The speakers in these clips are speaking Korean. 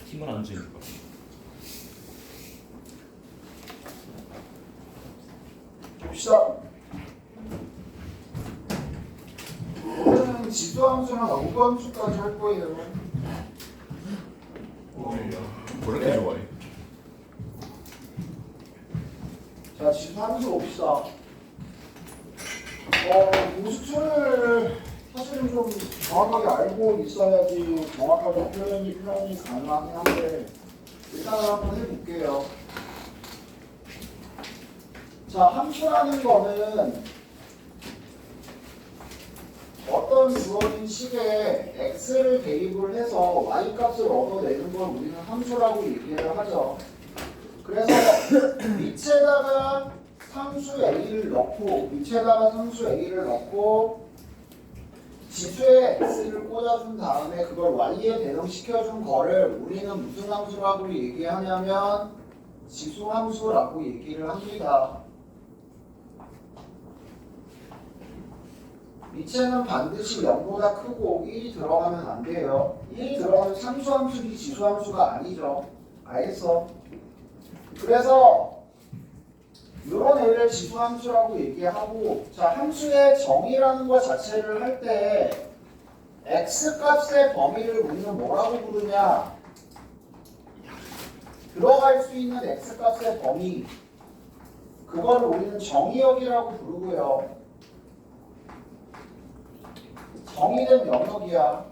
힘은 안 주니까. 봅시다. 오늘은 지수함수랑 어부함수까지 할 거예요. 오늘요. 왜 이렇게 좋아해? 자, 지수함수 봅시다. 우수수를 사실은 좀 정확하게 알고 있어야지 정확하게 표현이 가능하긴 한데 일단은 한번 해볼게요. 자, 함수라는 거는 어떤 주어진 식에 x를 대입을 해서 y 값을 얻어내는 걸 우리는 함수라고 얘기를 하죠. 그래서 밑에다가 상수 a를 넣고 지수에 x를 꽂아준 다음에 그걸 y에 대응시켜준 거를 우리는 무슨 함수라고 얘기하냐면 지수함수라고 얘기를 합니다. 밑에는 반드시 0보다 크고 1이 들어가면 안 돼요. 1이 들어가면 상수함수지 지수함수가 아니죠. 알겠어? 그래서 이런 애를 지수함수라고 얘기하고, 자, 함수의 정의라는 것 자체를 할 때 x값의 범위를 우리는 뭐라고 부르냐? 들어갈 수 있는 x값의 범위, 그걸 우리는 정의역이라고 부르고요. 정의된 영역이야.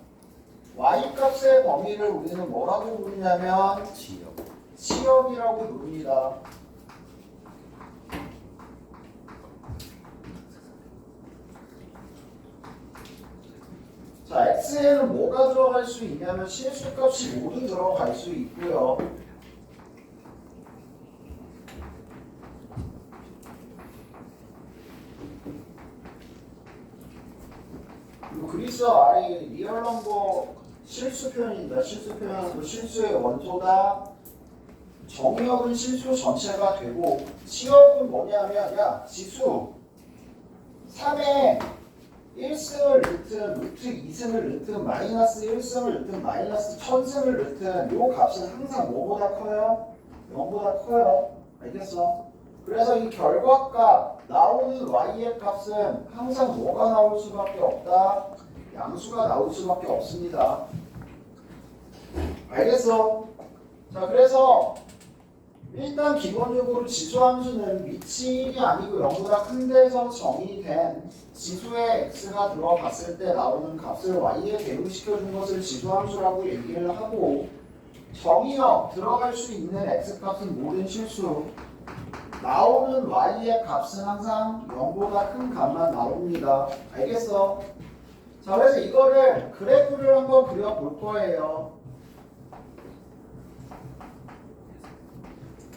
y값의 범위를 우리는 뭐라고 부르냐면 지역이라고 부릅니다. 자, x에는 뭐가 들어갈 수 있냐면 실수값이 모두 들어갈 수 있고요. 그리스어 아래 리얼 넘버 실수 표현입니다. 실수 표현은 실수의 원소다. 정의역은 실수 전체가 되고, 치역은 뭐냐면, 야, 지수 3에 1승을 넣든 루트 2승을 넣든 마이너스 1승을 넣든 마이너스 1000승을 넣든 요 값은 항상 뭐보다 커요? 0보다 커요. 알겠어? 그래서 이 결과값 나오는 y의 값은 항상 뭐가 나올 수밖에 없다? 양수가 나올 수밖에 없습니다. 알겠어? 자, 그래서 일단 기본적으로 지수함수는 밑이 1이 아니고 0보다 큰 데서 정의된 지수의 x가 들어갔을 때 나오는 값을 y에 대응시켜준 것을 지수함수라고 얘기를 하고, 정의역 들어갈 수 있는 x값은 모든 실수, 나오는 y의 값은 항상 0보다 큰 값만 나옵니다. 알겠어? 자, 그래서 이거를 그래프를 한번 그려볼 거예요.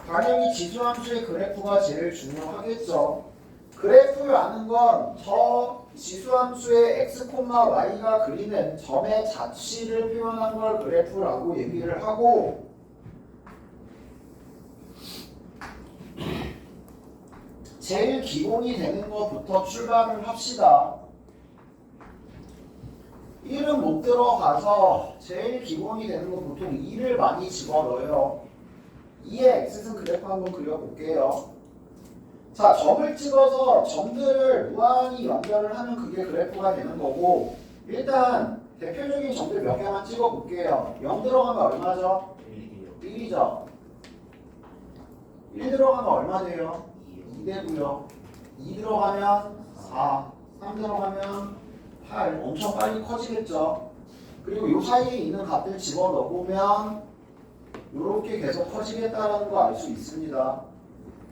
당연히 지수함수의 그래프가 제일 중요하겠죠. 그래프라는 건 저 지수함수의 x, y가 그리는 점의 자취를 표현한 걸 그래프라고 얘기를 하고, 제일 기본이 되는 것부터 출발을 합시다. 1은 못 들어가서 제일 기본이 되는 건 보통 2를 많이 집어넣어요. 2의 x승 그래프 한번 그려볼게요. 자, 점을 찍어서 점들을 무한히 연결을 하면 그게 그래프가 되는 거고, 일단 대표적인 점들 몇 개만 찍어볼게요. 0 들어가면 얼마죠? 1이죠. 1 들어가면 얼마 돼요? 2 되고요. 2 들어가면 4, 3 들어가면 8, 엄청 빨리 커지겠죠. 그리고 이 사이에 있는 값들 집어넣어보면 이렇게 계속 커지겠다는 거 알 수 있습니다.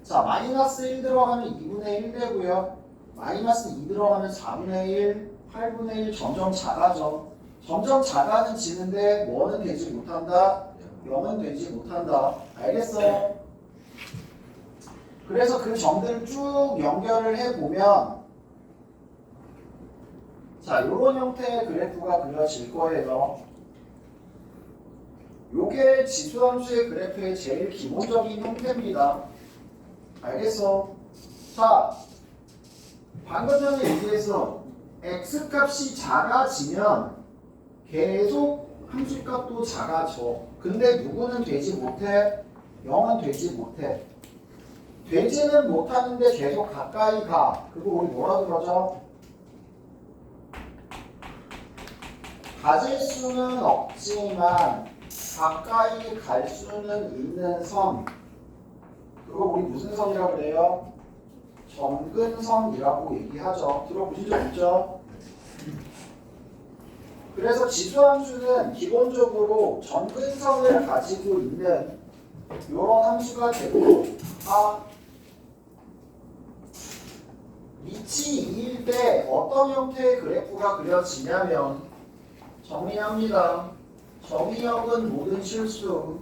자, 마이너스 1 들어가면 2분의 1 되고요. 마이너스 2 들어가면 4분의 1, 8분의 1 점점 작아져. 점점 작아지는데 뭐는 되지 못한다? 0은 되지 못한다. 알겠어? 그래서 그 점들을 쭉 연결을 해보면, 자, 이런 형태의 그래프가 그려질 거예요. 요게 지수함수의 그래프의 제일 기본적인 형태입니다. 알겠어? 자, 방금 전에 얘기해서 x값이 작아지면 계속 함수값도 작아져. 근데 누구는 되지 못해? 0은 되지 못해. 되지는 못하는데 계속 가까이 가. 그거 우리 뭐라 그러죠? 가질 수는 없지만 가까이 갈 수는 있는 섬. 그거 우리 무슨 섬이라고 그래요? 점근섬이라고 얘기하죠. 들어보신 적 있죠? 그래서 지수함수는 기본적으로 점근섬을 가지고 있는 이런 함수가 되고, 밑이 2일 때 어떤 형태의 그래프가 그려지냐면, 정리합니다. 정의역은 모든 실수,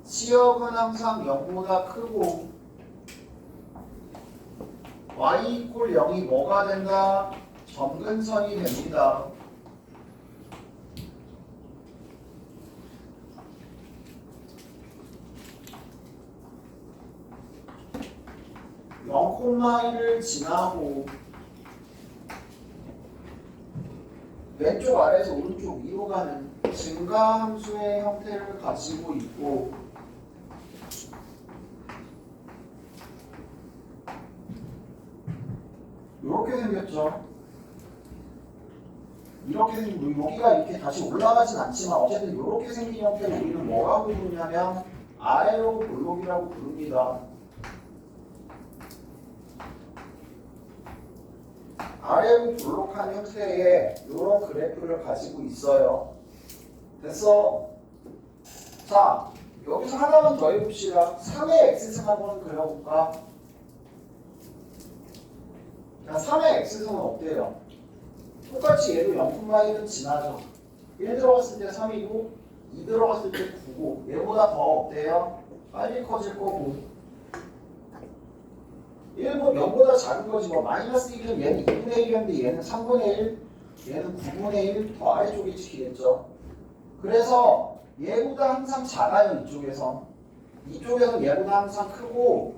치역은 항상 0보다 크고, y = 0이 뭐가 된다? 점근선이 됩니다. (0,1을) 지나고 왼쪽 아래에서 오른쪽 위로 가는 증가함수의 형태를 가지고 있고, 이렇게 생겼죠. 이렇게 생긴, 여기가 이렇게 다시 올라가진 않지만 어쨌든 이렇게 생긴 형태를 우리는 뭐라고 부르냐면 아에로 볼록이라고 부릅니다. 아에로 볼록한 형태의 이런 그래프를 가지고 있어요. 됐어? 자, 여기서 하나만 더 해봅시다. 3의 x승 한번 그려볼까? 자, 3의 x승은 어때요? 똑같이 얘도 0,1은 지나죠. 1 들어갔을 때 3이고 2 들어갔을 때 9고 얘보다 더 어때요? 빨리 커질 거고 0보다 작은 거지 뭐. 마이너스 1은 얘는 2분의 1이었는데 얘는 3분의 1, 얘는 9분의 1 더 아래쪽에 지키겠죠. 그래서 얘보다 항상 작아요. 이쪽에서 얘보다 항상 크고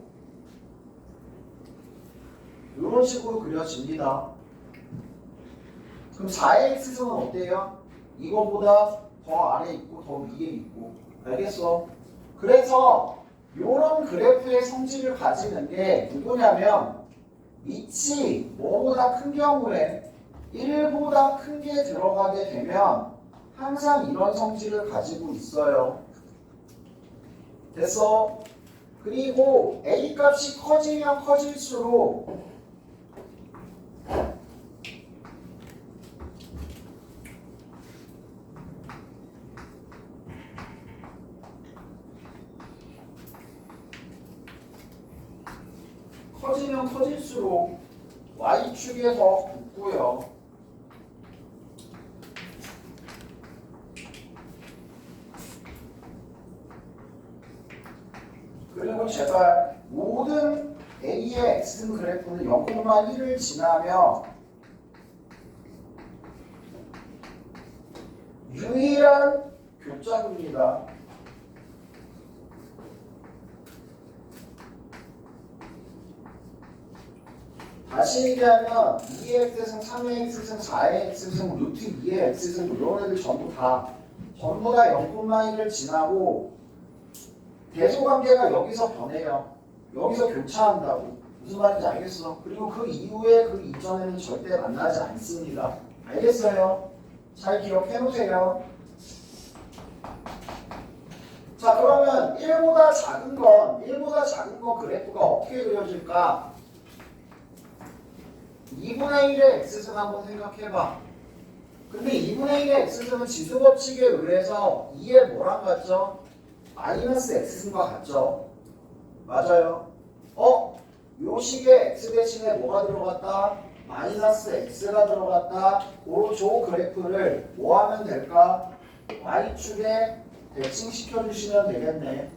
이런 식으로 그려집니다. 그럼 4의 x승은 어때요? 이거보다 더 아래에 있고 더 위에 있고. 알겠어? 그래서 이런 그래프의 성질을 가지는 게 누구냐면 밑이 뭐보다 큰 경우에 1보다 큰 게 들어가게 되면 항상 이런 성질을 가지고 있어요. 됐어? 그리고 a 값이 커지면 커질수록 커질수록 y축에 더 붙고요. 그리고 제발 모든 a의 x승 그래프는 0,1을 지나며 유일한 교점입니다. 다시 얘기하면 2의 x승, 3의 x승, 4의 x승, 루트 2의 x승 이런 애들 전부 다 0,1을 지나고 대소관계가 여기서 변해요. 여기서 교차한다고. 무슨 말인지 알겠어? 그리고 그 이후에 그 이전에는 절대 만나지 않습니다. 알겠어요? 잘 기억해 놓으세요. 자, 그러면 1보다 작은 거 그래프가 어떻게 그려질까? 2분의 1의 x승 한번 생각해봐. 근데 2분의 1의 x승은 지수법칙에 의해서 2의 뭐랑 같죠? 마이너스 x승과 같죠? 맞아요. 요 식에 x 대신에 뭐가 들어갔다? 마이너스 x가 들어갔다. 저 그래프를 뭐 하면 될까? y축에 대칭시켜 주시면 되겠네.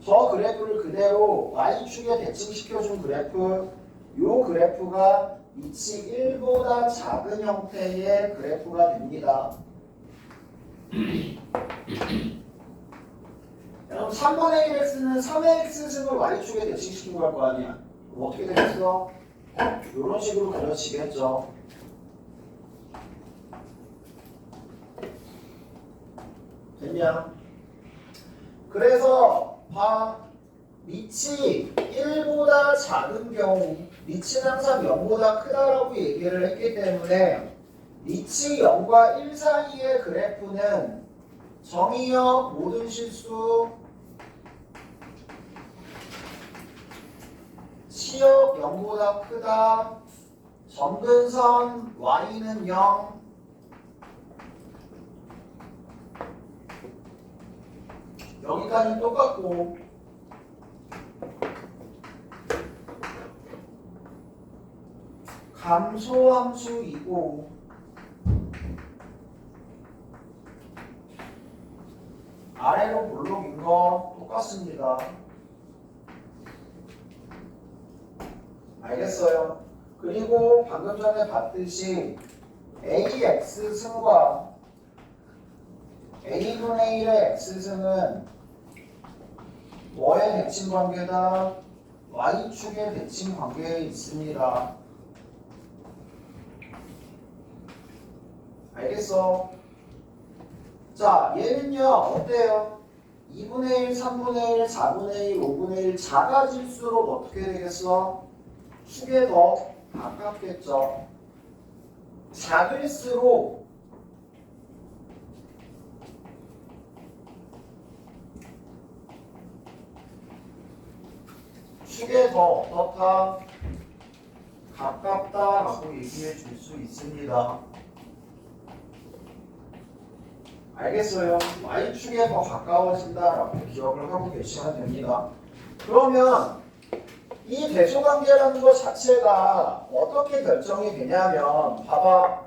저 그래프를 그대로 y축에 대칭시켜준 그래프, 요 그래프가 밑이 1보다 작은 형태의 그래프가 됩니다. 여러분 3분의 1x는 3의 x승을 y축에 대칭시킨 걸 거 아니야. 그럼 어떻게 되겠어? 이런 식으로 그려지겠죠. 됐냐? 그래서 봐. 밑이 1보다 작은 경우 밑은 항상 0보다 크다라고 얘기를 했기 때문에 밑이 0과 1 사이의 그래프는 정의역 모든 실수 치역 0보다 크다 점근선 y는 0 여기까지는 똑같고 감소함수이고 아래로 볼록인 거 똑같습니다. 알겠어요? 그리고 방금 전에 봤듯이 AX 승과 A분의 1의 X승은 뭐의 대칭 관계다? Y축의 대칭 관계에 있습니다. 알겠어? 자, 얘는요, 어때요? 2분의 1, 3분의 1, 4분의 1, 5분의 1 작아질수록 어떻게 되겠어? 축에 더 가깝겠죠. 작을수록 축에 더 어떻다? 가깝다라고 얘기해 줄 수 있습니다. 알겠어요? Y축에 더 가까워진다라고 기억을 하고 계시면 됩니다. 그러면 이 대소관계라는 것 자체가 어떻게 결정이 되냐면 봐봐.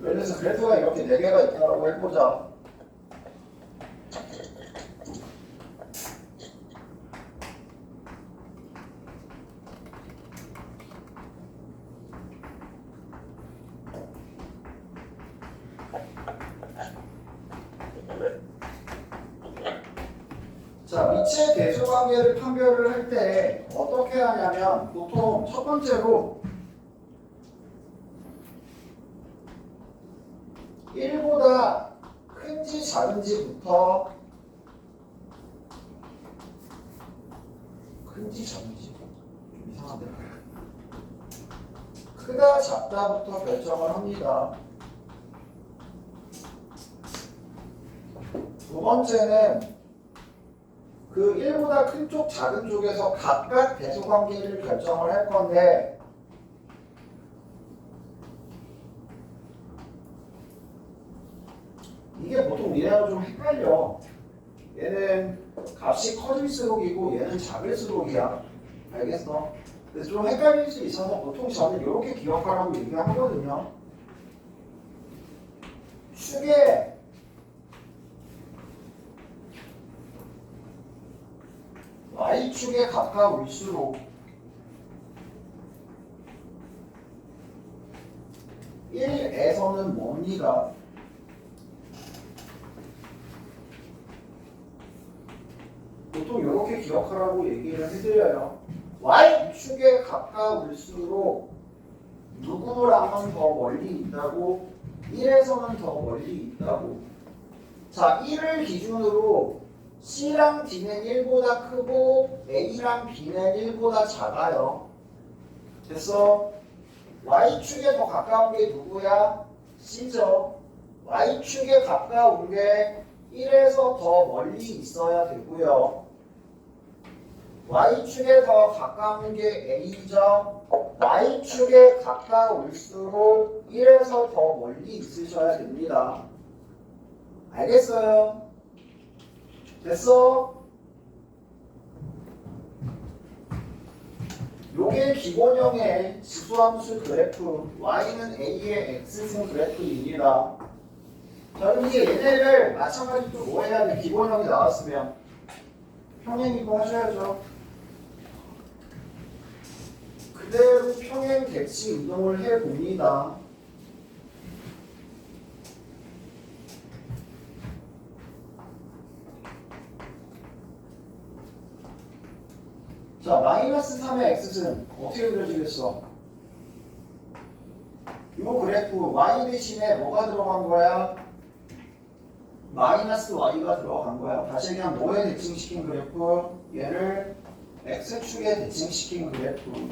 예를 들어서 그래프가 이렇게 4개가 있다고 해보자. 자, 밑의 대소관계를 판별을 할 때 어떻게 하냐면 보통 첫 번째로 1보다 큰지 작은지부터 큰지 작은지 좀 이상한데 크다 작다부터 결정을 합니다. 두 번째는 그 1보다 큰 쪽 작은 쪽에서 각각 대소관계를 결정을 할 건데 이게 보통 얘네가 좀 헷갈려. 얘는 값이 커질수록이고 얘는 작을수록이야. 알겠어? 그래서 좀 헷갈릴 수 있어서 보통 저는 이렇게 기억하라고 얘기하거든요. 축에 Y축에 가까울수록 1에서는 뭡니다. 보통 이렇게 기억하라고 얘기를 해드려요. Y축에 가까울수록 누구랑은 더 멀리 있다고? 1에서는 더 멀리 있다고. 자, 1을 기준으로 C랑 D는 1보다 크고 A랑 B는 1보다 작아요. 됐어? Y축에 더 가까운 게 누구야? C죠. Y축에 가까운 게 1에서 더 멀리 있어야 되고요. Y축에 더 가까운 게 A죠. Y축에 가까울수록 1에서 더 멀리 있으셔야 됩니다. 알겠어요? 됐어? 요게 기본형의 지수함수 그래프 y는 a의 x승 그래프입니다. 자, 그럼 이제 얘네를 마찬가지로 뭐 해야 돼? 기본형이 나왔으면 평행이고 하셔야죠. 그대로 평행 대치 이동을 해봅니다. 자, 마이너스 3의 x는 어떻게 그려지겠어? 이 그래프 y 대신에 뭐가 들어간 거야? 마이너스 y가 들어간 거야. 다시 그냥 뭐에 대칭시킨 그래프? 얘를 x축에 대칭시킨 그래프.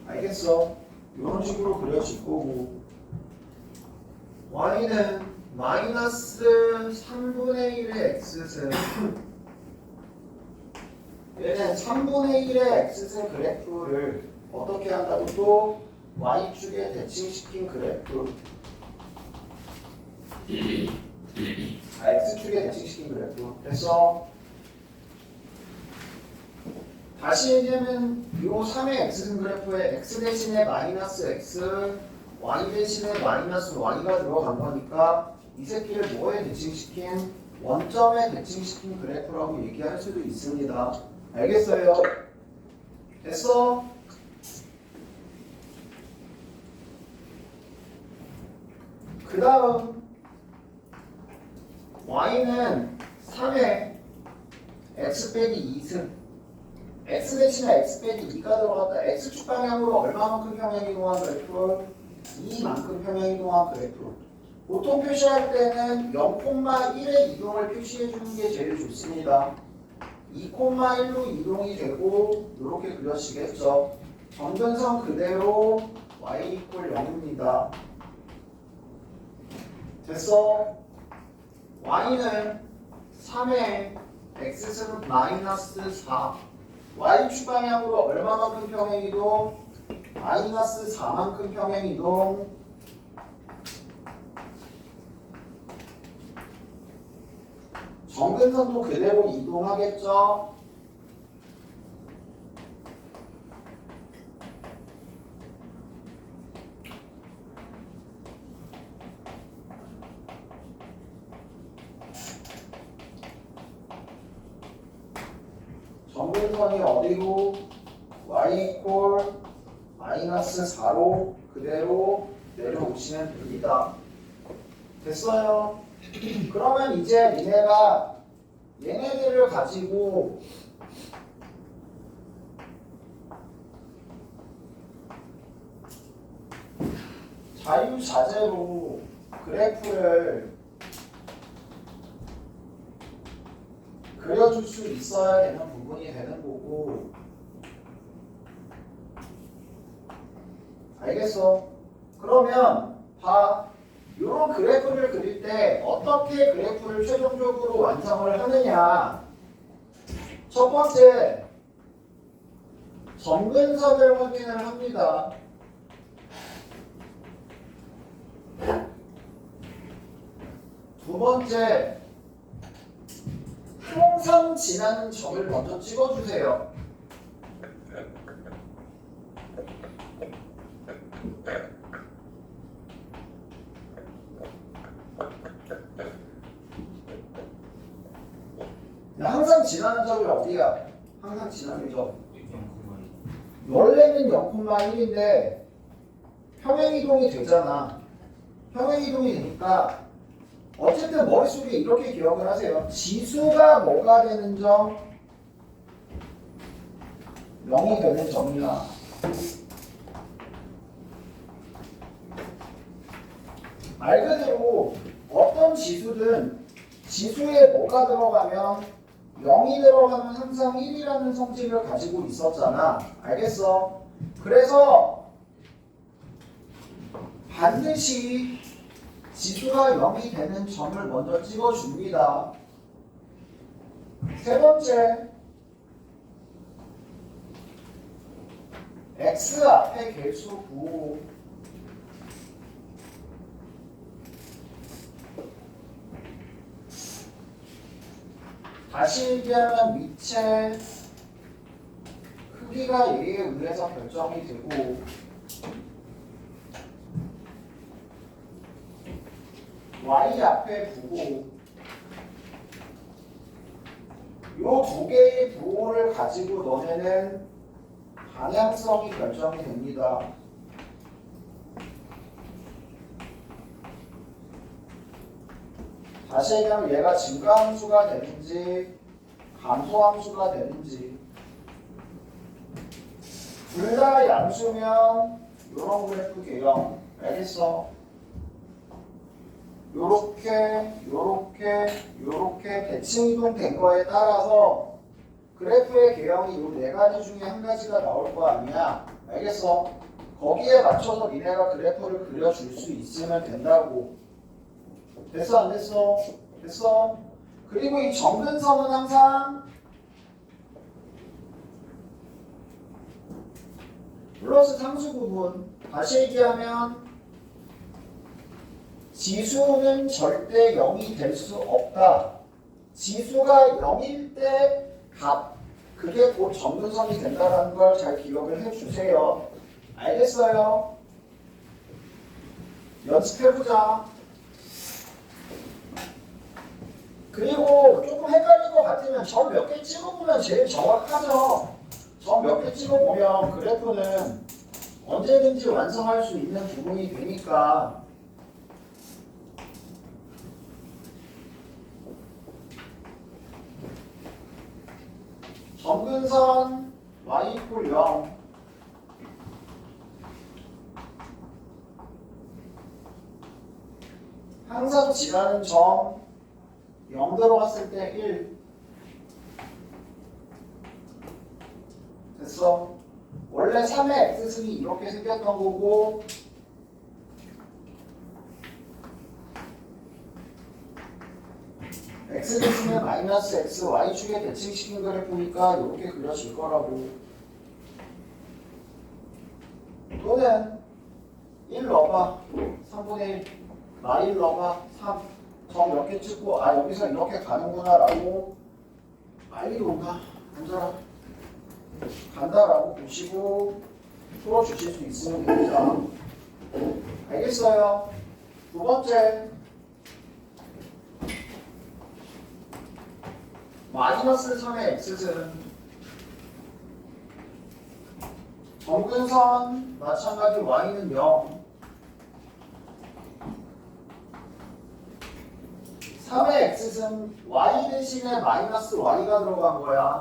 알겠어? 이런 식으로 그려질 거고 y는 마이너스 3분의 1의 x승 얘는 3분의 1의 x승 그래프를 어떻게 한다고 또 y축에 대칭시킨 그래프 x축에 대칭시킨 그래프 됐어? 다시 얘기하면 이 3의 x승 그래프에 x 대신에 마이너스 x y 대신에 마이너스 y가 들어간 거니까 이 새끼를 뭐에 대칭시킨? 원점에 대칭시킨 그래프라고 얘기할 수도 있습니다. 알겠어요? 됐어? 그 다음 y는 3의 x 빼기 2승 x 대신에 x 빼기 2가 들어갔다. x축 방향으로 얼마만큼 평행이동한 그래프? 2만큼 평행이동한 그래프. 보통 표시할 때는 0,1의 이동을 표시해 주는 게 제일 좋습니다. 2,1로 이동이 되고 이렇게 그려지겠죠. 점근선 그대로 y = 0입니다. 됐어? y는 3의 x승 마이너스 4 y축 방향으로 얼마만큼 평행이동? 마이너스 4만큼 평행이동. 점근선도 그대로 이동하겠죠? 점근선이 어디로? y = 마이너스 4로 그대로 내려오시면 됩니다. 됐어요? 그러면 이제 니네가 얘네들을 가지고 자유자재로 그래프를 그려줄 수 있어야 되는 부분이 되는 거고 알겠어? 그러면 봐. 이런 그래프를 그릴 때 어떻게 그래프를 최종적으로 완성을 하느냐. 첫 번째, 점근선을 확인을 합니다. 두 번째, 항상 지나는 점을 먼저 찍어주세요. 항상 지나는 점이 어디야? 항상 지나는 점. 원래는 0,1인데 평행이동이 되잖아. 평행이동이 되니까 어쨌든 머릿속에 이렇게 기억을 하세요. 지수가 뭐가 되는 점? 0이 되는 점이야. 말 그대로 어떤 지수든 지수에 뭐가 들어가면 0이 들어가면 항상 1이라는 성질을 가지고 있었잖아. 알겠어? 그래서 반드시 지수가 0이 되는 점을 먼저 찍어줍니다. 세 번째, x 앞에 개수 9. 다시 얘기하면 위치의 크기가 얘에 의해서 결정이 되고 y 앞에 부호 요 두 개의 부호를 가지고 너네는 방향성이 결정이 됩니다. 다시 얘기하면 얘가 증가함수가 되는지 감소함수가 되는지 둘 다 양수면 요런 그래프 개형 알겠어? 요렇게 대칭 이동된 거에 따라서 그래프의 개형이 요 네 가지 중에 한 가지가 나올 거 아니야 알겠어? 거기에 맞춰서 니네가 그래프를 그려줄 수 있으면 된다고 됐어 안 됐어? 됐어? 그리고 이 정근선은 항상 플러스 상수 부분 다시 얘기하면 지수는 절대 0이 될 수 없다. 지수가 0일 때 값 그게 곧 정근선이 된다는 걸 잘 기억을 해주세요. 알겠어요? 연습해보자. 그리고 조금 헷갈릴 것 같으면 점 몇 개 찍어보면 제일 정확하죠. 점 몇 개 찍어보면 그래프는 언제든지 완성할 수 있는 부분이 되니까 정근선 y 이퀄 0 항상 지나는 점 0 들어갔을 때 1 됐어? 원래 3의 x승이 이렇게 생겼던 거고 x 대신에 마이너스 x y축에 대칭시킨 그래프니까 이렇게 그려질 거라고 또는 1 넣어봐 3분의 1 마일 넣어봐 3 점 몇 개 찍고 아 여기서 이렇게 가는구나 라고 빨리 온다 앉아라 간다라고 보시고 풀어주실 수 있으면 됩니다. 알겠어요? 두 번째 마이너스 3의 x승 정근선 마찬가지 y는 0 3의 x승 y 대신에 마이너스 y가 들어간 거야.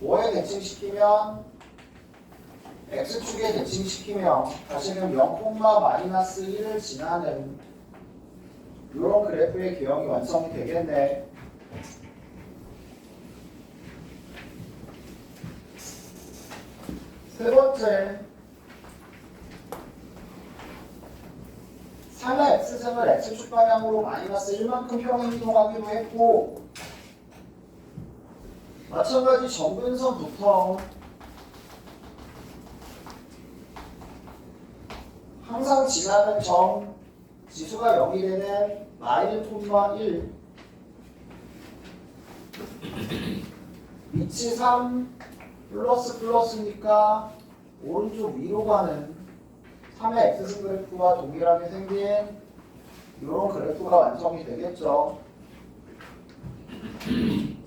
뭐에 대칭시키면 x축에 대칭시키면 다시는 0, 마이너스 1을 지나는 이런 그래프의 개형이 완성이 되겠네. 세 번째 3의 x승을 x축 방향으로 마이너스 1만큼 평행 이동하기로 했고 마찬가지 정근선부터 항상 지나는 점 지수가 0이 되는 마일, 1 위치 3 플러스니까 오른쪽 위로 가는 3의 x승 그래프와 동일하게 생긴 이런 그래프가 완성이 되겠죠.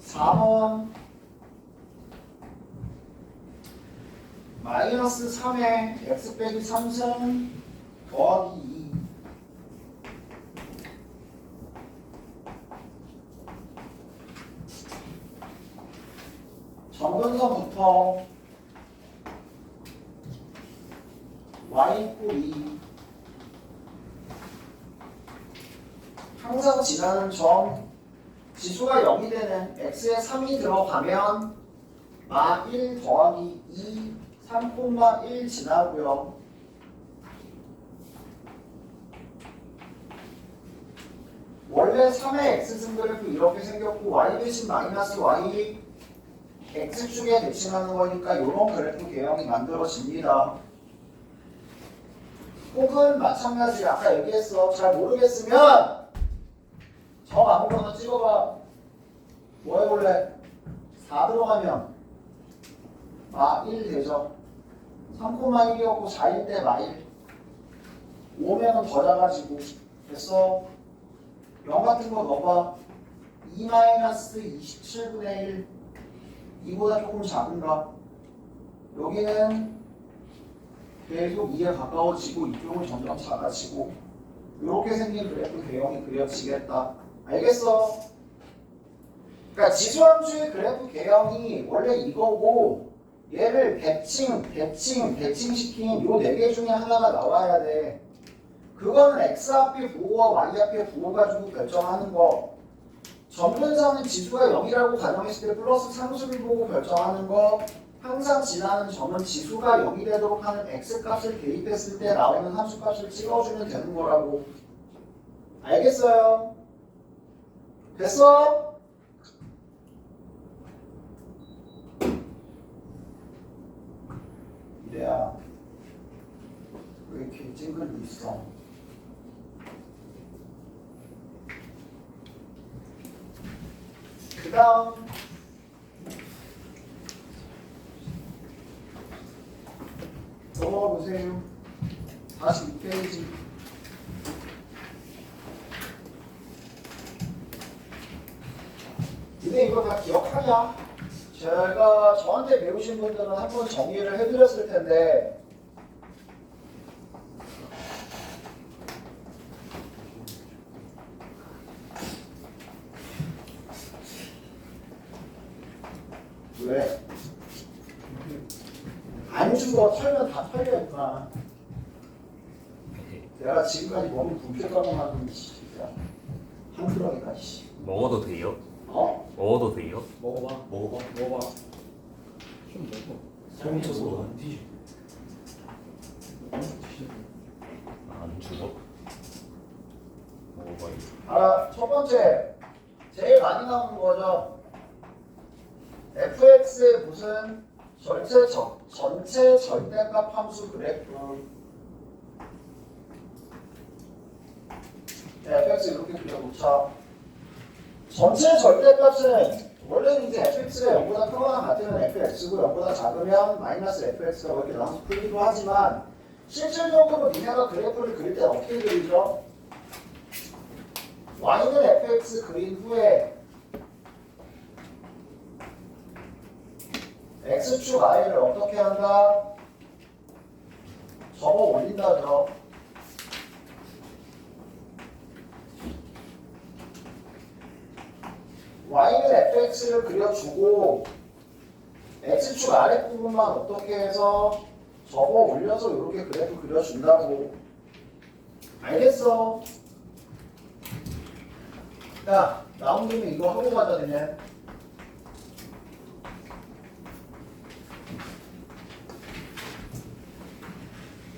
4번 마이너스 3의 x 빼기 3승 더하기 2 정근선부터 y 이퀄 2 항상 지나는 점 지수가 0이 되는 x에 3이 들어가면 마 1 더하기 2 3,1 지나고요. 원래 3의 x승 그래프 이렇게 생겼고 y 대신 마이너스 y x축에 대칭하는 거니까 이런 그래프 개형이 만들어집니다. 혹은 마찬가지 아까 얘기했어. 잘 모르겠으면 점 아무거나 찍어봐. 뭐 해볼래? 4 들어가면 마 1 되죠. 3,1이었고 4일 때 마일 5면은 더 작아지고 됐어. 0 같은 거 넣어봐. 2-27분의 1 2보다 조금 작은가? 여기는 계속 2에 가까워지고 이쪽은 점점 작아지고 이렇게 생긴 그래프 개형이 그려지겠다. 알겠어? 그러니까 지수함수의 그래프 개형이 원래 이거고 얘를 대칭시킨 요 네 개 중에 하나가 나와야 돼. 그거는 x 앞에 부호와 y 앞에 부호 가지고 결정하는 거. 점근선은 지수가 0이라고 가정했을 때 플러스 상수를 보고 결정하는 거. 항상 지나는 점은 지수가 0이 되도록 하는 x값을 대입했을 때 나오는 함수값을 찍어주면 되는 거라고. 알겠어요? 됐어? 이래야 왜 이렇게 찡그리고 있어? 그 다음 넘어가 보세요. 46페이지. 근데 이거 다 기억하냐? 제가 저한테 배우신 분들은 한번 정리를 해드렸을 텐데 왜? 안 죽어. 털면 다 털려있구나. 내가 지금까지 몸이 굶겼다고 만든 진짜 한풀어기까지. 먹어도 돼요? 어? 먹어도 돼요? 먹어봐. 좀 먹어. 소금 쳐서 안 뒤져. 안 죽어? 먹어봐야지. 알아. 첫 번째 제일 많이 나오는 거죠. fx의 무슨 전체 절대값 함수 그래프. fx 이렇게 그려놓자. 전체 절대값은 원래는 이제 fx가 0보다 크거나 같으면 fx고 0보다 작으면 마이너스 fx가 이렇게 나와서 풀기도 하지만 실질적으로 니네가 그래프를 그릴 때 어떻게 그리죠? y는 fx 그린 후에 x축 i를 어떻게 한다? 접어 올린다죠. y는 fx를 그려주고 x축 아랫부분만 어떻게 해서 접어 올려서 이렇게 그래프 그려준다고. 알겠어? 야, 나온 김에 이거 하고 가자 그냥.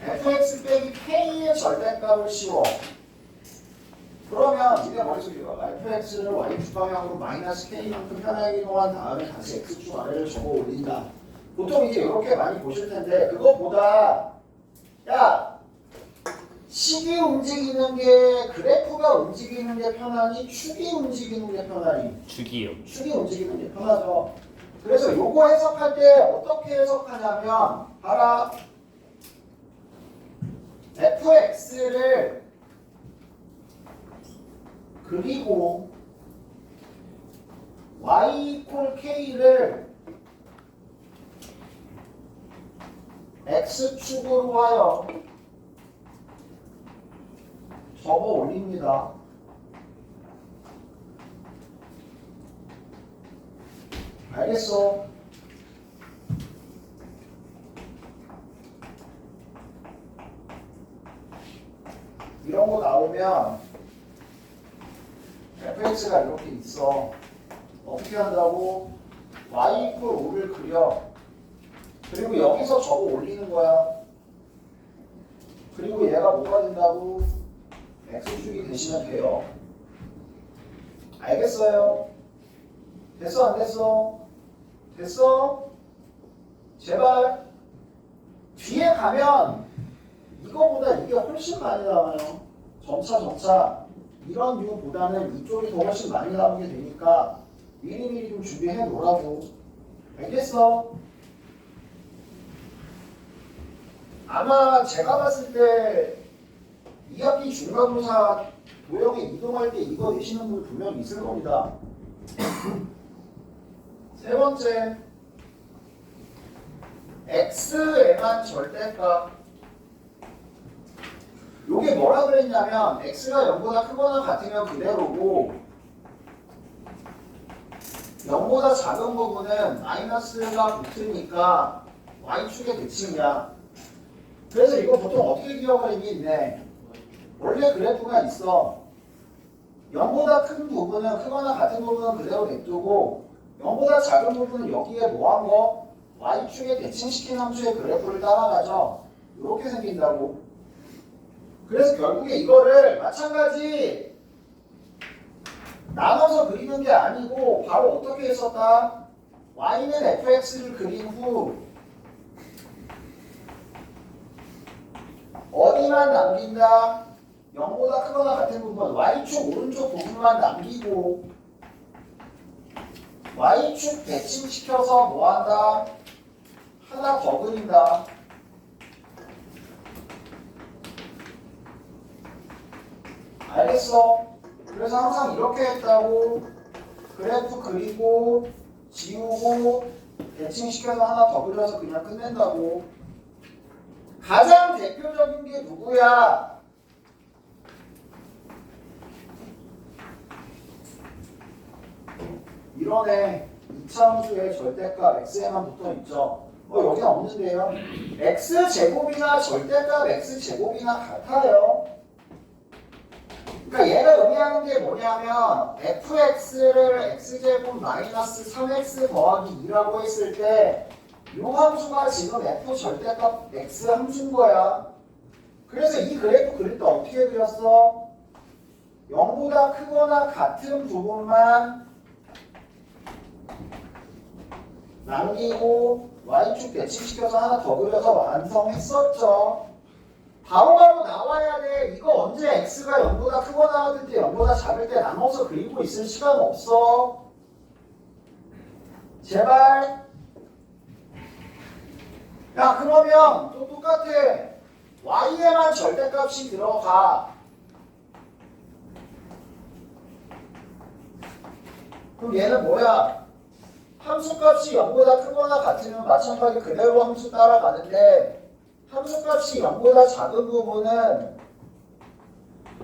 fx 빼기 k의 절대값을 씌워. 그러면 니네 머릿속에 봐. fx를 y축 방향으로 마이너스 k만큼 편하게 이동한 다음에 다시 x축 아래를 접어 올린다. 보통 이제 이렇게 많이 보실 텐데 그것보다 야 식이 움직이는 게 그래프가 움직이는 게 편하니 축이 움직이는 게 편하니? 죽이요. 축이 움직이는 게 편하죠. 그래서 요거 해석할 때 어떻게 해석하냐면 봐라. fx를 그리고 y = k를 x축으로 하여 접어 올립니다. 알겠어? 이런 거 나오면 fx가 이렇게 있어. 어떻게 한다고? y = 5를 그려. 그리고 여기서 접어 올리는 거야. 그리고 얘가 뭐가 된다고? x축이 되시면 돼요. 알겠어요? 됐어 안 됐어? 됐어? 제발. 뒤에 가면 이거보다 이게 훨씬 많이 나와요. 점차 이런 류보다는 이쪽이 더 훨씬 많이 나오게 되니까 미리미리 좀 준비해 놓으라고. 알겠어? 아마 제가 봤을 때 2학기 중간고사 도형에 이동할 때 이거 내시는 분 분명히 있을 겁니다. 세 번째, x에만 절대값. 요게 뭐라 그랬냐면 x가 0보다 크거나 같으면 그대로고 0보다 작은 부분은 마이너스가 붙으니까 y축의 대칭이야. 그래서 이거 보통 어떻게 기억을 했니? 원래 그래프가 있어. 0보다 큰 부분은 크거나 같은 부분은 그대로 냅두고 0보다 작은 부분은 여기에 뭐한 거? y축에 대칭시킨 함수의 그래프를 따라가죠. 이렇게 생긴다고. 그래서 결국에 이거를 마찬가지 나눠서 그리는 게 아니고 바로 어떻게 했었다? y는 fx를 그린 후 어디만 남긴다? 0보다 크거나 같은 부분 y축 오른쪽 부분만 남기고 y축 대칭시켜서 뭐한다? 하나 더 그린다. 알겠어? 그래서 항상 이렇게 했다고. 그래프 그리고 지우고 대칭시켜서 하나 더 그려서 그냥 끝낸다고. 가장 대표적인 게 누구야? 이러네. 2차 함수의 절대값 x에만 붙어있죠. 여기는 없는데요. x제곱이나 절대값 x제곱이나 같아요. 그러니까 얘가 의미하는 게 뭐냐면 fx를 x제곱 마이너스 3x 더하기 2라고 했을 때 이 함수가 지금 f 절대값 x 함수인 거야. 그래서 이 그래프 그릴 때 어떻게 그렸어? 0보다 크거나 같은 부분만 남기고 y축 대칭시켜서 하나 더 그려서 완성했었죠. 바로바로 나와야 돼. 이거 언제 x가 0보다 크거나 같을 때 0보다 작을 때 나눠서 그리고 있을 시간 없어. 제발. 야 그러면 또 똑같아. y에만 절대값이 들어가. 그럼 얘는 뭐야? 함수값이 0보다 크거나 같으면 마찬가지 그대로 함수 따라가는데 함수값이 0보다 작은 부분은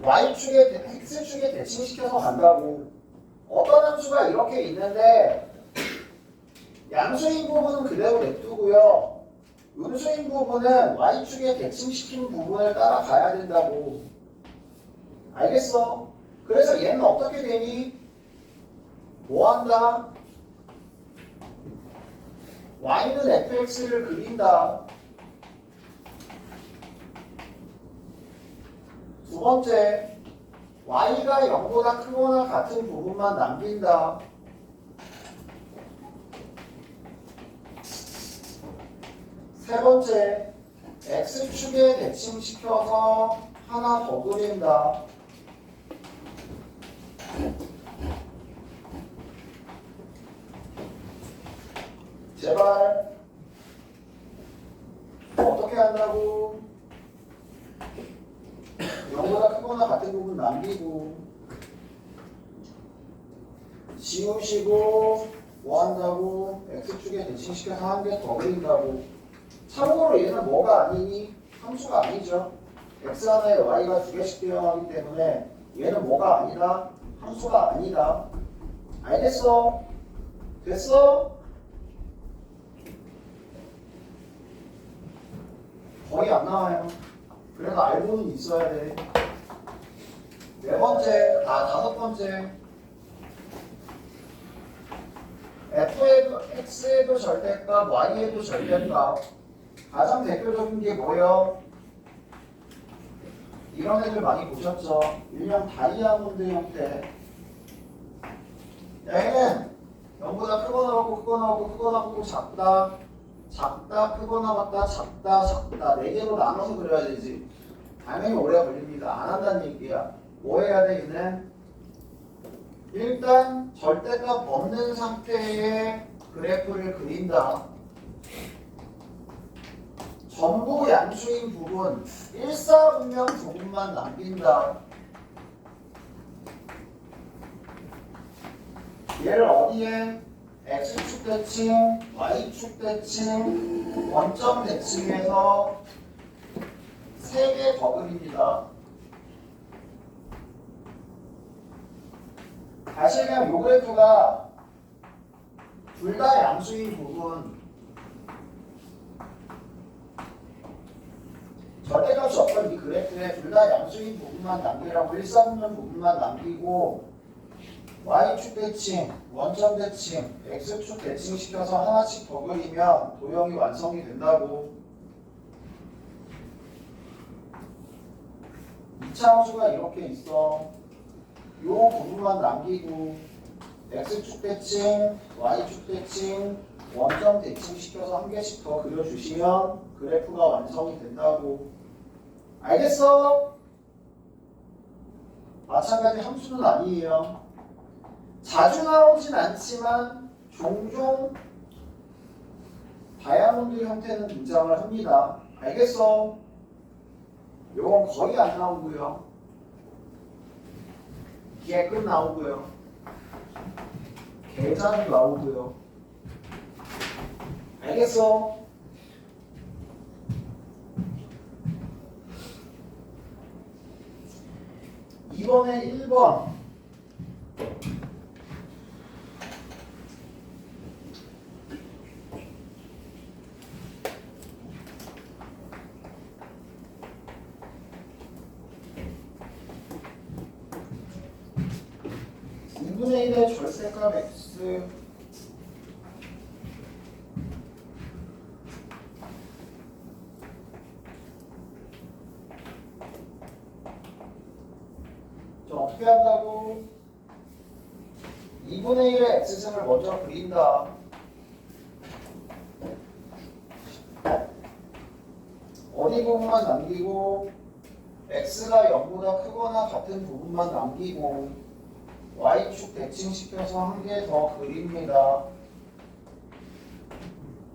y축에 x축에 대칭시켜서 간다고. 어떤 함수가 이렇게 있는데 양수인 부분은 그대로 냅두고요. 음수인 부분은 y축에 대칭시킨 부분을 따라가야 된다고. 알겠어? 그래서 얘는 어떻게 되니? 뭐 한다? y는 fx를 그린다. 두 번째, y가 0보다 크거나 같은 부분만 남긴다. 세 번째, x축에 대칭시켜서 하나 더 그린다. 제발. 어떻게 한다고? 0보다 크거나 같은 부분 남기고 지우시고 뭐 한다고? x축에 대칭시켜서 한 개 더 그린다고. 참고로 얘는 뭐가 아니니? 함수가 아니죠. x 하나에 y가 두 개씩 되어가기 때문에 얘는 뭐가 아니다? 함수가 아니다. 알겠어? 됐어? 거의 안 나와요. 그래도 알고는 있어야 돼. 네 번째, 다섯 번째. f에도 x에도 절대값, y에도 절대값. 가장 대표적인 게 뭐예요? 이런 애들 많이 보셨죠? 일명 다이아몬드 형태. 얘는 0보다 크거나 같고 크거나 같고 크거나 같고 작다. 작다, 크거나 같다, 작다, 작다. 4개로 나눠서 그려야 되지. 당연히 오래 걸립니다. 안 한다는 얘기야. 뭐 해야 돼, 얘는? 일단 절대값 없는 상태의 그래프를 그린다. 전부 양수인 부분, 일사분명 부분만 남긴다. 얘를 어디에? x축 대칭, y축 대칭, 원점 대칭에서 3개 더 그립니다. 다시 그냥 요 그래프가 둘 다 양수인 부분, 절대값이 없던 이 그래프에 둘 다 양수인 부분만 남기라고 일사분면 부분만 남기고 y축 대칭, 원점 대칭, x축 대칭 시켜서 하나씩 더 그리면 도형이 완성이 된다고. 이차함수가 이렇게 있어. 요 부분만 남기고 x축 대칭, y축 대칭, 원점 대칭 시켜서 한 개씩 더 그려주시면 그래프가 완성이 된다고. 알겠어? 마찬가지 함수는 아니에요. 자주 나오진 않지만 종종 다이아몬드 형태는 등장을 합니다. 알겠어? 요건 거의 안 나오고요. 개끔 나오고요. 계좌는 나오고요. 알겠어? 이번에 1번. 분의 1의 절대값 x 자, 어떻게 한다고? 2분의 1의 x승을 먼저 그린다. 어디 부분만 남기고 x가 0보다 크거나 같은 부분만 남기고 y축 대칭시켜서 한 개 더 그립니다.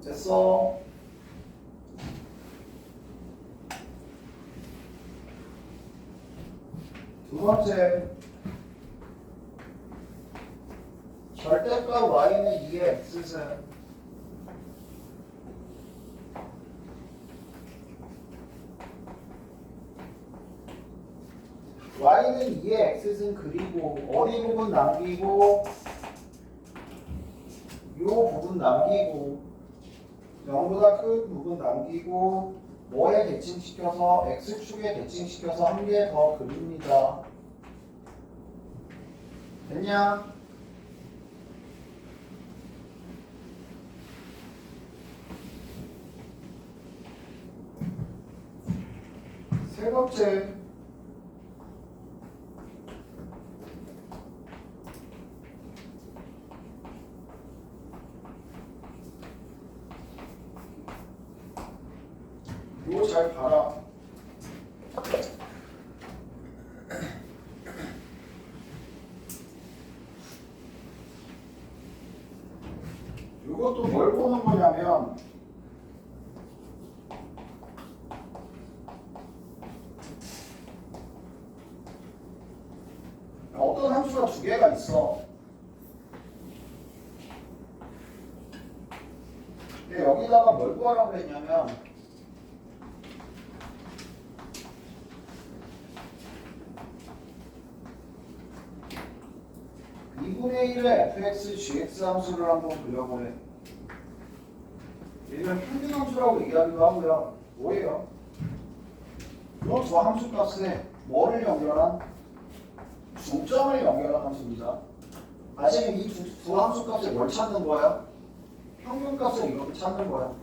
됐어? 두 번째, 절대값 y는 2의 x승. y는 2의 x승 그리고 어디 부분 남기고 요 부분 남기고 0보다 큰 부분 남기고 뭐에 대칭시켜서 x축에 대칭시켜서 한 개 더 그립니다. 됐냐? 세 번째, 이거 잘 봐라. 이것도 뭘 보는 거냐면 어떤 함수가 두 개가 있어. 근데 여기다가 뭘 구하라고 했냐면 (2분의 1의 fx, gx) 함수를 한번 그려보래. 얘는 평균 함수라고 얘기하기도 하고요. 뭐예요? 이 두 함수 값에 뭐를 연결한? 중점을 연결한 함수입니다. 아시면 이 두 함수 값에 뭘 찾는 거야? 평균 값을 이렇게 찾는 거야.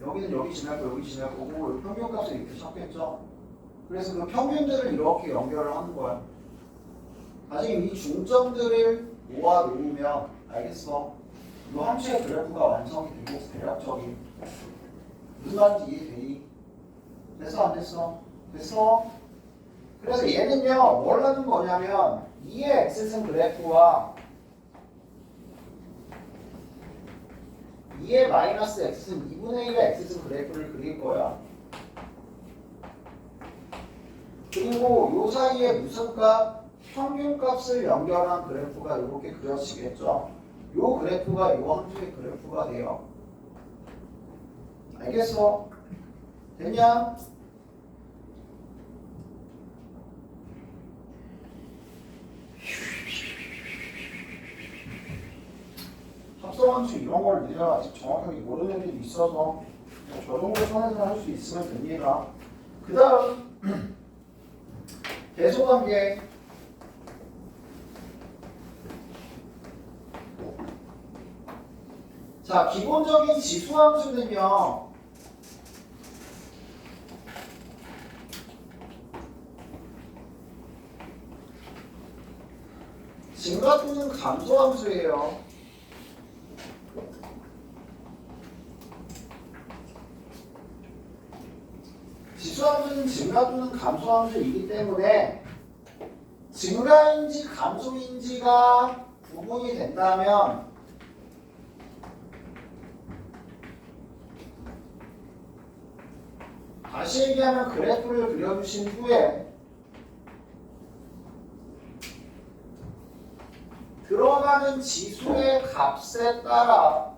여기는 여기 지날 거, 여기 지날 거고 평균 값을 이렇게 찾겠죠? 그래서 그 평균들을 이렇게 연결을 하는 거야. 나중에 이 중점들을 모아 놓으면 알겠어. 이 함수의 그래프가 완성이 되고 대략적인 무슨 말인지 이해되니? 됐어 안 됐어? 됐어? 그래서 얘는요 뭘 하는 거냐면 2의 x승 그래프와 2의 마이너스 x승 2분의 1의 x승 그래프를 그릴 거야. 그리고 요 사이에 무슨 값? 평균값을 연결한 그래프가 이렇게 그려지겠죠. 요 그래프가 요 함수의 그래프가 돼요. 알겠어? 됐냐? 휴. 함수 이런 걸 우리가 아직 정확하게 모르는 애들이 있어서 저 정도 선에서 할 수 있으면 됩니다. 그 다음 계속관계. 자, 기본적인 지수함수는요, 증가 또는 감소함수예요. 지수함수는 증가 또는 감소함수이기 때문에 증가인지 감소인지가 구분이 된다면 다시 얘기하면 그래프를 그려주신 후에 들어가는 지수의 값에 따라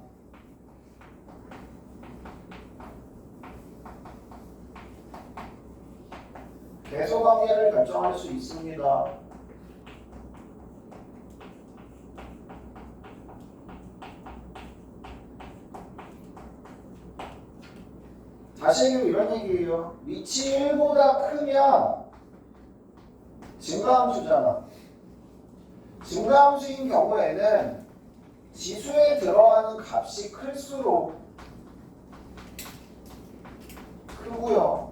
계속관계를 결정할 수 있습니다. 다시 얘기하면 이런 얘기예요. 위치 1보다 크면 증가함수잖아. 증가함수인 경우에는 지수에 들어가는 값이 클수록 크고요.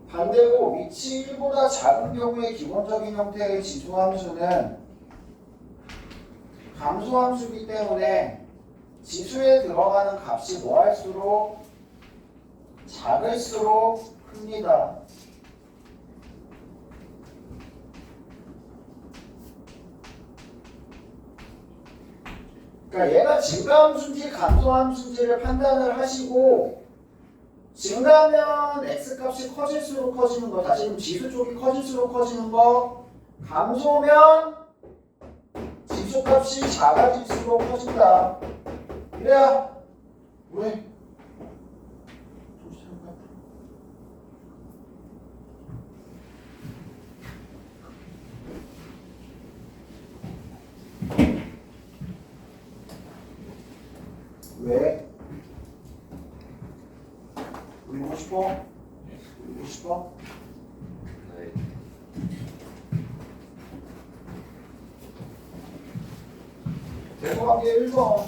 반대로 위치 1보다 작은 경우의 기본적인 형태의 지수함수는 감소함수이기 때문에 지수에 들어가는 값이 뭐할수록 작을수록 큽니다. 그러니까 얘가 증가함수인지 감소함수인지를 판단을 하시고 증가하면 x값이 커질수록 커지는 거, 다시 그럼 지수 쪽이 커질수록 커지는 거, 감소면 지수값이 작아질수록 커진다. 이래야 왜? 왜? 울고 싶어? 울고 싶어? 네. 계속관계 1번.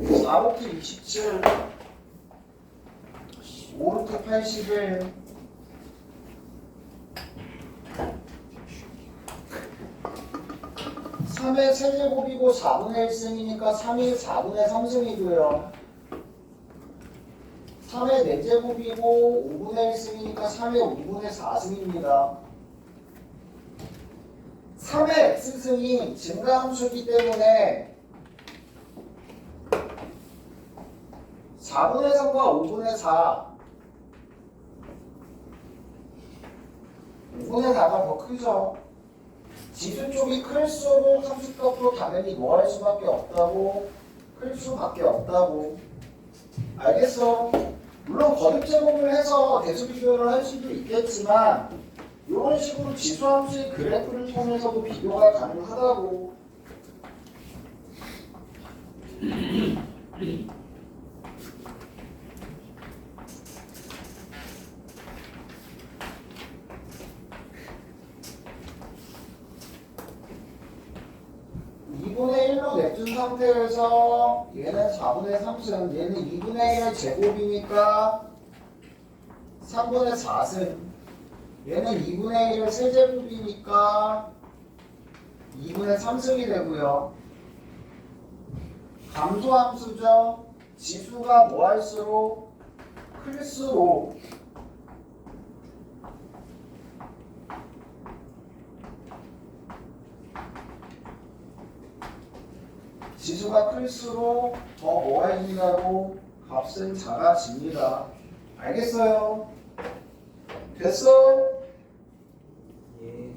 (4루트 27) (5루트 81) 3의 세제곱이고 4분의 1승이니까 3이 4분의 3승이고요. 3의 4제곱이고 5분의 1승이니까 3의 5분의 4승입니다. 3의 x승이 증가함수이기 때문에 4분의 3과 5분의 4 5분의 4가 더 크죠. 지수 쪽이 클수록 함수값도 당연히 뭐 할 수밖에 없다고, 클 수밖에 없다고. 알겠어? 물론 거듭 제곱을 해서 대수 비교를 할 수도 있겠지만 이런 식으로 지수함수의 그래프를 통해서도 비교가 가능하다고. (2분의 1로) 냅둔 상태에서 얘는 4분의 3승, 얘는 2분의 1의 제곱이니까 3분의 4승, 얘는 2분의 1의 세제곱이니까 2분의 3승이 되고요. 감소함수죠. 지수가 뭐 할수록 클수록 지수가 클수록 더 뭐해진다고? 값은 작아집니다. 알겠어요? 됐어? 예.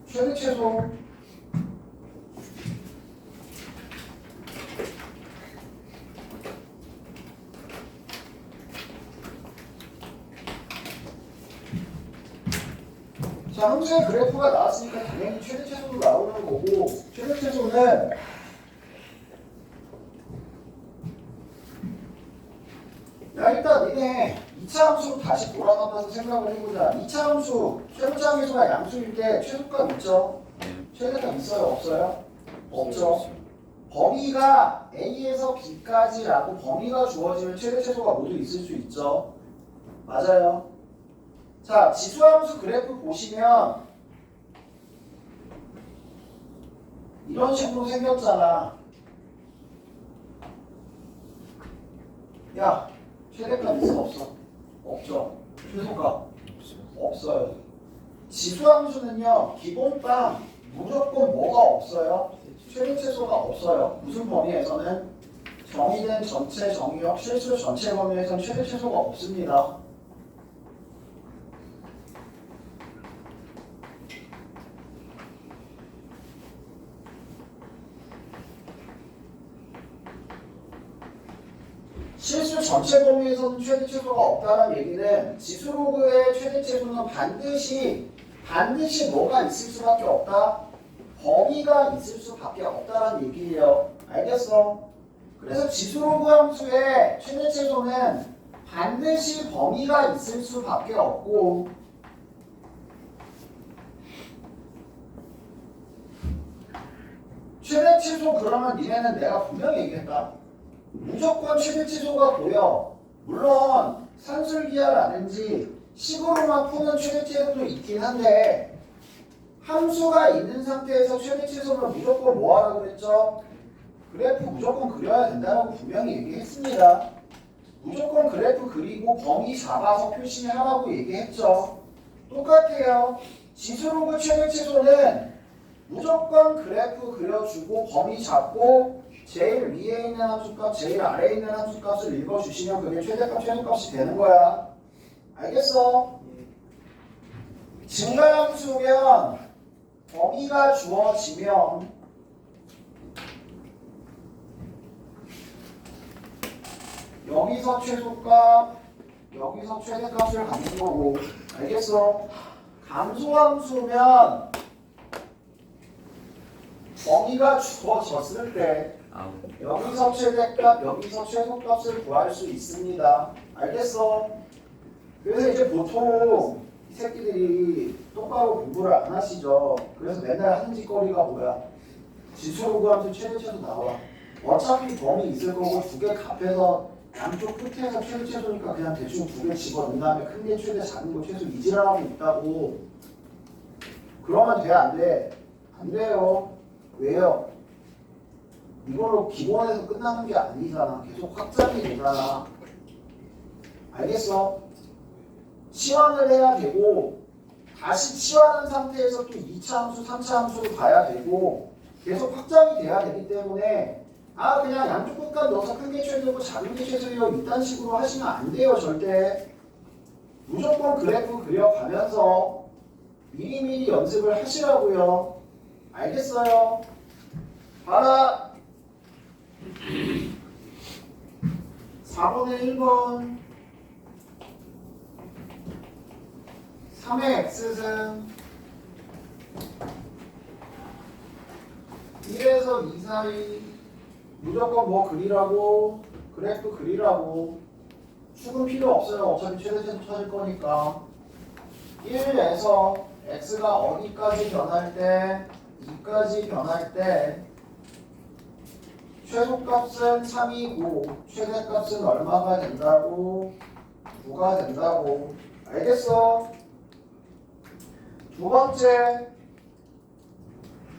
최대 최소 자, 현재 그래프가 나왔으니까 당연히 최대 최소도 나오는 거고, 최대 최소는 야, 일단 니네 2차 함수로 다시 돌아가면서 생각을 해보자. 2차 함수 최고차 함수가 양수일 때 최소값 있죠? 최대값 있어요? 없어요? 없죠. 범위가 A에서 B까지라고 범위가 주어지면 최대 최소가 모두 있을 수 있죠. 맞아요. 자, 지수함수 그래프 보시면 이런 식으로 생겼잖아. 야, 최대값 있어? 없어? 없죠. 최소값? 없어요. 지수함수는요, 기본빵 무조건 뭐가 없어요? 최대 최소가 없어요. 무슨 범위에서는? 정의된 전체 정의역 실수 전체 범위에서는 최대 최소가 없습니다. 실수 전체 범위에서는 최대 최소가 없다는 얘기는 지수로그의 최대 최소는 반드시 뭐가 있을 수밖에 없다? 범위가 있을 수밖에 없다는 얘기예요. 알겠어? 그래서 지수로그 함수의 최대 최소는 반드시 범위가 있을 수밖에 없고, 최대 최소 그러면 니네는 내가 분명히 얘기했다. 무조건 최대 최소가 보여. 물론 산술기하라든지 식으로만 푸는 최대 최소도 있긴 한데, 함수가 있는 상태에서 최대 최소는 무조건 뭐 하라고 그랬죠? 그래프 무조건 그려야 된다고 분명히 얘기했습니다. 무조건 그래프 그리고 범위 잡아서 표시하라고 얘기했죠. 똑같아요. 지수로그 최대 최소는 무조건 그래프 그려주고 범위 잡고 제일 위에 있는 함수값, 제일 아래에 있는 함수값을 읽어주시면 그게 최대값, 최소값이 되는 거야. 알겠어? 증가함수면 범위가 주어지면 여기서 최소값, 여기서 최대값을 갖는 거고. 알겠어? 감소함수면 범위가 주어졌을 때 여기서 최대값, 여기서 최소값을 구할 수 있습니다. 알겠어? 그래서 이제 보통 이 새끼들이 똑바로 공부를 안 하시죠. 그래서 맨날 하는 짓거리가 뭐야? 지수로그 함수 최대 최소 나와. 어차피 범위 있을 거고 두 개 값해서 양쪽 끝에서 최대 최소니까 그냥 대충 두 개 집어넣은 다음에 큰 게 최대, 작은 거 최소 이지랄하고 있다고. 그러면 돼? 안 돼? 안 돼요. 왜요? 이걸로 기본에서 끝나는 게 아니잖아. 계속 확장이 되잖아. 알겠어? 치환을 해야 되고 다시 치환한 상태에서 또 2차 함수, 3차 함수로 가야 되고 계속 확장이 돼야 되기 때문에 그냥 양쪽 끝값 넣어서 큰 게 최소고 작은 게 최소예요. 이딴 식으로 하시면 안 돼요. 절대. 무조건 그래프 그려가면서 미리미리 연습을 하시라고요. 알겠어요? 봐라. 4번에 1번 3의 x승 1에서 2 사이 무조건 뭐 그리라고, 그래프 그리라고. 축은 필요 없어요. 어차피 최대 최소 찾을 거니까. 1에서 x가 어디까지 변할 때, 2까지 변할 때 최소값은 3이고 최대값은 얼마가 된다고? 9가 된다고. 알겠어? 두 번째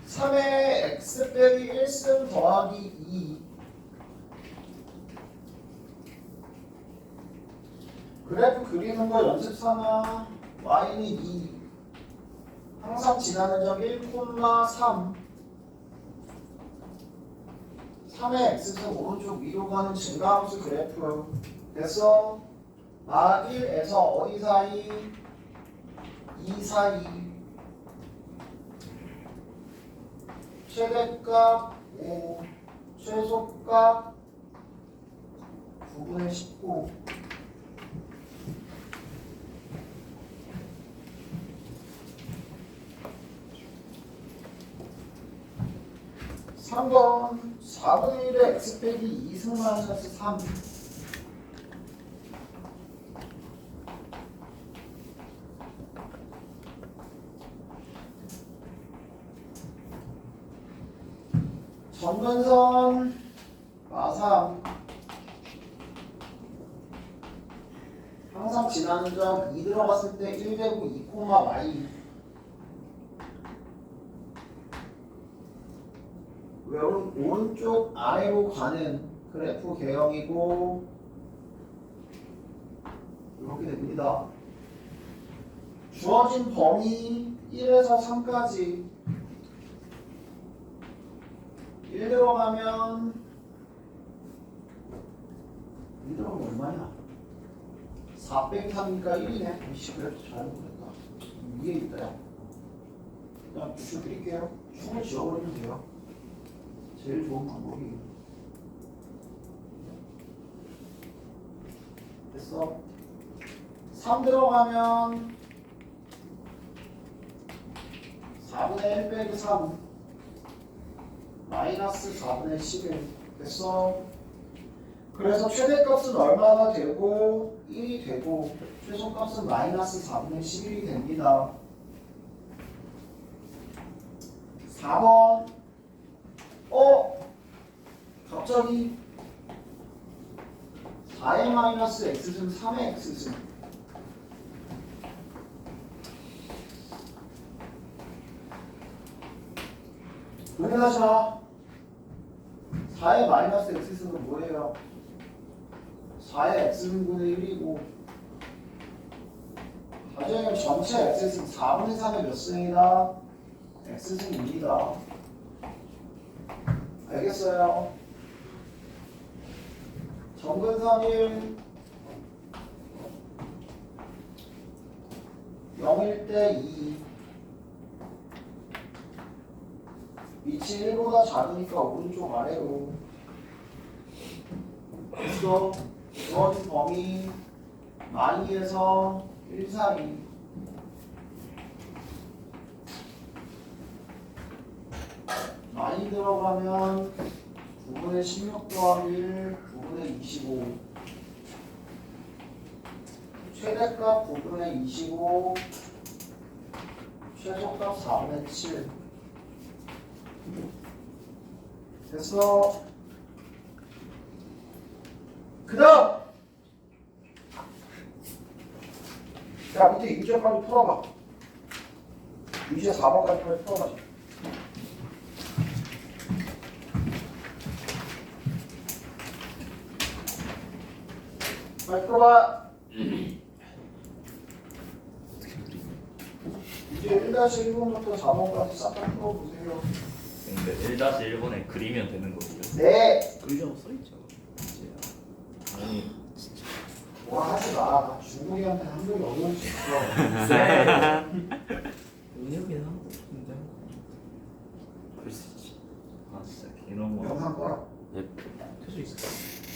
3의 x 빼기 1승 더하기 2 그래프 그리는 거 연습 삼아. y는 2 항상 지나는 점 1,3 3의 x승 오른쪽 위로 가는 증가함수 그래프. 됐어? 1에서 어디 사이? 2 사이. 최대값 5, 최소값 9분의 19. 3번 4분의 1의 x 빼기 2승 마이너스 3. 점근선 마삼 항상 지나는 점 2 들어갔을 때 1 되고 2 코마 y. 오른쪽 아래로 가는 그래프 개형이고 이렇게 됩니다. 주어진 범위 1에서 3까지 1 들어가면 1 들어가면 얼마냐? 4 빼기 3이니까 1이네. 이씨 그래도 잘 모르겠다. 위에 있다요. 그냥 주워 드릴게요. 충을 지워버리면 돼요. 제일 좋은 방법이. 됐어. 3 들어가면 4분의 1 빼기 3 마이너스 4분의 11. 됐어. 그래서 최대값은 얼마나 되고 1이 되고 최소값은 마이너스 4분의 11이 됩니다. 4번 갑자기 4의 마이너스 x승 3의 x승 정리하자. 4의 마이너스 x승은 뭐예요? 4의 x승분의 1이고 가정의 전체 x승 4분의 3의 몇 승이다? x승입니다. 알겠어요? 점근선 1 0일 때 2 위치 1보다 작으니까 오른쪽 아래로. 그래서 주어진 범위 많이에서 1 사이 많이 들어가면 9분의 16 더하기 1 9분의 25 최대값 9분의 25 최소값 4분의 7 됐어. 그 다음 자 밑에 2절까지 풀어봐. 이제 4번까지 빨리 풀어봐. 빨리 풀어봐. 이제 1-1번부터 4번까지 싹 다 풀어보세요. 그러니까 1-1번에 그리면 되는 거고요. 네. 의자가 써있죠. 아니 뭐라 하지 마. 중국이한테 한국이 어려울 수 있어. 은혁이나 근데 그럴 수 있지. 아 진짜 이런 거. 영상 꺼라. 할수 있어.